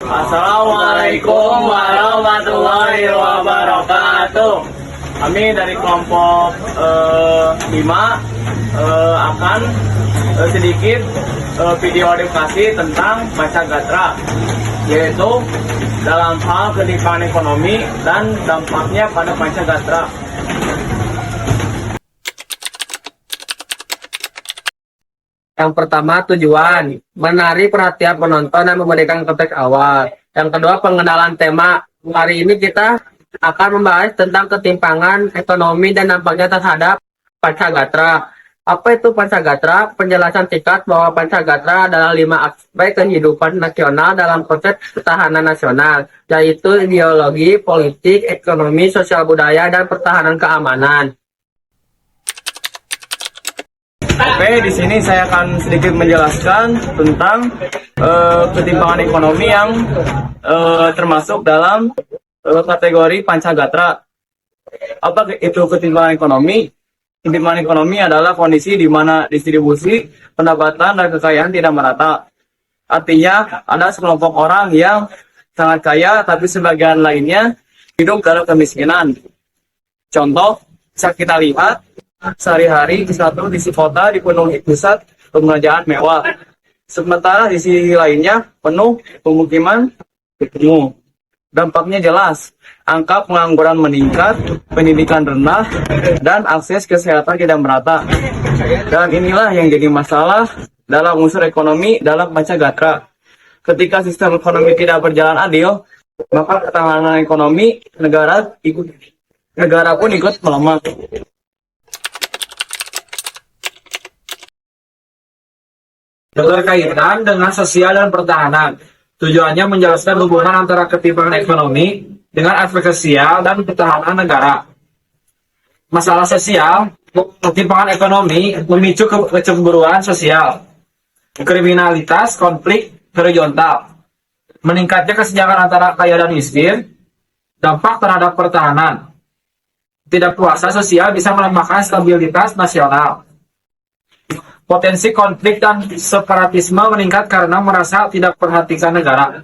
Assalamualaikum warahmatullahi wabarakatuh. Kami dari kelompok 5 akan sedikit video edukasi tentang Pancagatra, yaitu dalam hal ketimpangan ekonomi dan dampaknya pada Pancagatra. Yang pertama, tujuan menarik perhatian penonton dan memberikan konteks awal. Yang kedua, pengenalan tema. Hari ini kita akan membahas tentang ketimpangan ekonomi dan dampaknya terhadap Pancagatra. Apa itu Pancagatra? Penjelasan singkat bahwa Pancagatra adalah 5 aspek kehidupan nasional dalam proses ketahanan nasional, yaitu ideologi, politik, ekonomi, sosial budaya, dan pertahanan keamanan. Oke, di sini saya akan sedikit menjelaskan tentang ketimpangan ekonomi yang termasuk dalam kategori Pancagatra. Apa itu ketimpangan ekonomi? Ketimpangan ekonomi adalah kondisi di mana distribusi pendapatan dan kekayaan tidak merata. Artinya, ada sekelompok orang yang sangat kaya, tapi sebagian lainnya hidup dalam kemiskinan. Contoh, bisa kita lihat sehari-hari di satu sisi kota dipenuhi pusat perbelanjaan mewah, sementara di sisi lainnya penuh pemukiman kumuh. Dampaknya jelas, angka pengangguran meningkat, pendidikan rendah, dan akses kesehatan tidak merata. Dan inilah yang jadi masalah dalam unsur ekonomi dalam Pancagatra. Ketika sistem ekonomi tidak berjalan adil, maka ketahanan ekonomi negara pun ikut melemah. Berkaitan dengan sosial dan pertahanan. Tujuannya menjelaskan hubungan antara ketimpangan ekonomi dengan aspek sosial dan pertahanan negara. Masalah sosial, ketimpangan ekonomi memicu kecemburuan sosial, kriminalitas, konflik horizontal, meningkatnya kesejahteraan antara kaya dan miskin, dampak terhadap pertahanan. Tidak puasa sosial bisa melemahkan stabilitas nasional. Potensi konflik dan separatisme meningkat karena merasa tidak perhatikan negara.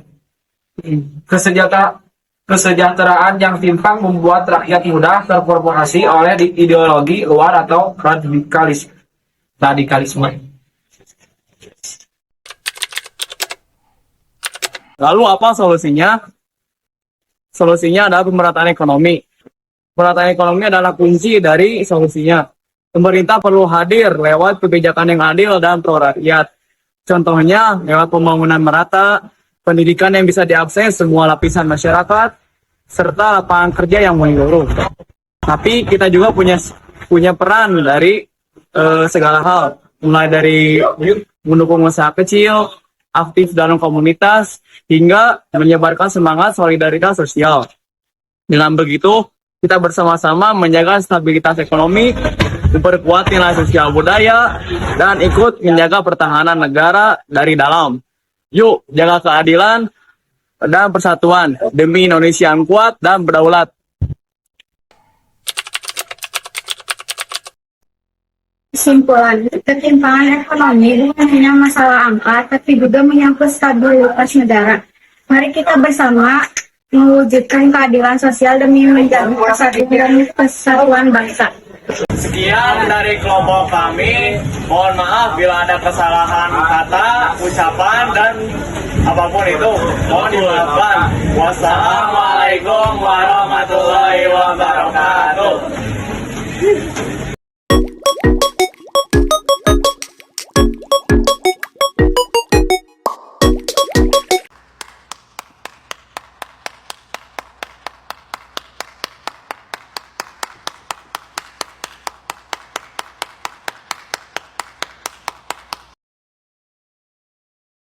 Kesejahteraan yang timpang membuat rakyat mudah terprovokasi oleh ideologi luar atau radikalisme. Lalu apa solusinya? Solusinya adalah pemerataan ekonomi. Pemerataan ekonomi adalah kunci dari solusinya. Pemerintah perlu hadir lewat kebijakan yang adil dan pro rakyat. Contohnya lewat pembangunan merata, pendidikan yang bisa diakses semua lapisan masyarakat, serta lapangan kerja yang menyeluruh. Tapi kita juga punya peran dari segala hal, mulai dari mendukung usaha kecil, aktif dalam komunitas, hingga menyebarkan semangat solidaritas sosial. Dengan begitu, kita bersama-sama menjaga stabilitas ekonomi, memperkuat nilai sosial budaya, dan ikut menjaga pertahanan negara dari dalam. Yuk, jaga keadilan dan persatuan demi Indonesia yang kuat dan berdaulat. Kesimpulan, ketimpangan ekonomi bukan hanya masalah angka, tapi juga menyangkut stabilitas negara. Mari kita bersama mewujudkan keadilan sosial demi menjaga kesatuan bangsa. Sekian dari kelompok kami. Mohon maaf bila ada kesalahan kata, ucapan, dan apapun itu. Mohon dimaafkan. Wassalamualaikum warahmatullahi wabarakatuh.